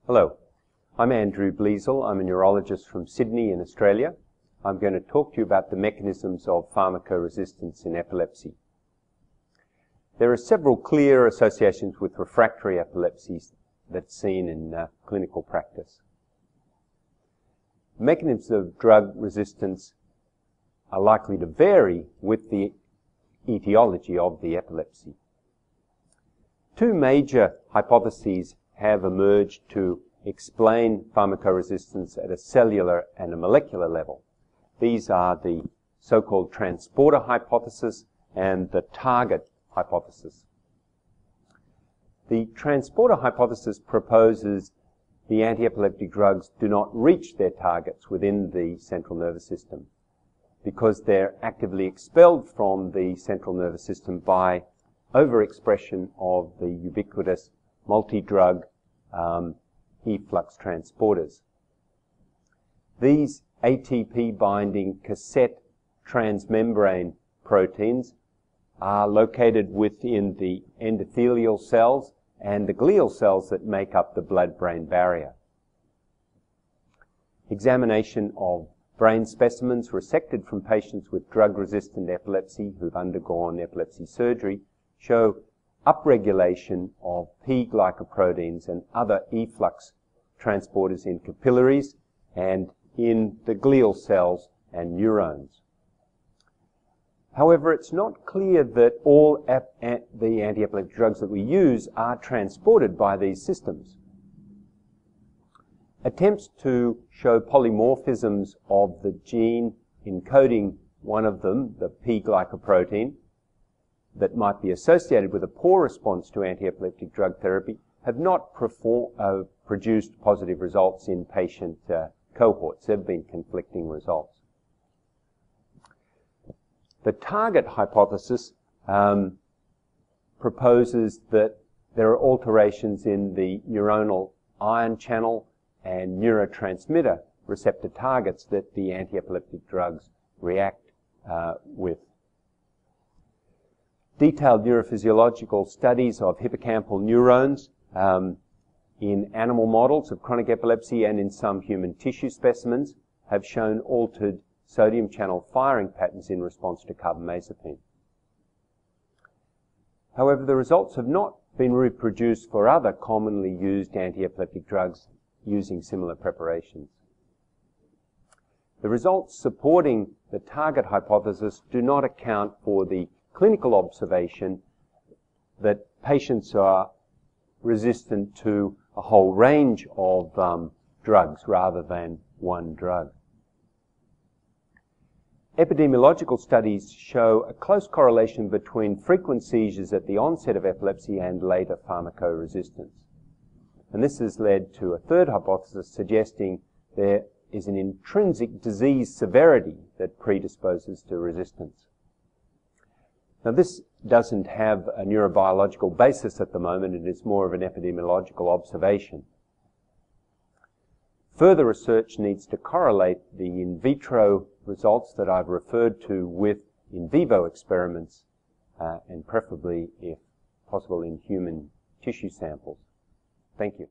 Hello, I'm Andrew Bleasel. I'm a neurologist from Sydney in Australia. I'm going to talk to you about the mechanisms of pharmacoresistance in epilepsy. There are several clear associations with refractory epilepsies that's seen in clinical practice. Mechanisms of drug resistance are likely to vary with the etiology of the epilepsy. Two major hypotheses have emerged to explain pharmacoresistance at a cellular and a molecular level. These are the so-called transporter hypothesis and the target hypothesis. The transporter hypothesis proposes the anti-epileptic drugs do not reach their targets within the central nervous system because they're actively expelled from the central nervous system by overexpression of the ubiquitous multi-drug efflux transporters. These ATP-binding cassette transmembrane proteins are located within the endothelial cells and the glial cells that make up the blood-brain barrier. Examination of brain specimens resected from patients with drug-resistant epilepsy who've undergone epilepsy surgery show upregulation of P-glycoproteins and other efflux transporters in capillaries and in the glial cells and neurons. However, it's not clear that all the anti-epileptic drugs that we use are transported by these systems. Attempts to show polymorphisms of the gene encoding one of them, the P-glycoprotein, that might be associated with a poor response to anti-epileptic drug therapy have not produced positive results in patient cohorts. There have been conflicting results. The target hypothesis proposes that there are alterations in the neuronal ion channel and neurotransmitter receptor targets that the anti-epileptic drugs react with. Detailed neurophysiological studies of hippocampal neurons in animal models of chronic epilepsy and in some human tissue specimens have shown altered sodium channel firing patterns in response to carbamazepine. However, the results have not been reproduced for other commonly used anti-epileptic drugs using similar preparations. The results supporting the target hypothesis do not account for the clinical observation that patients are resistant to a whole range of drugs rather than one drug. Epidemiological studies show a close correlation between frequent seizures at the onset of epilepsy and later pharmacoresistance. And this has led to a third hypothesis suggesting there is an intrinsic disease severity that predisposes to resistance. Now, this doesn't have a neurobiological basis at the moment. It is more of an epidemiological observation. Further research needs to correlate the in vitro results that I've referred to with in vivo experiments, and preferably, if possible, in human tissue samples. Thank you.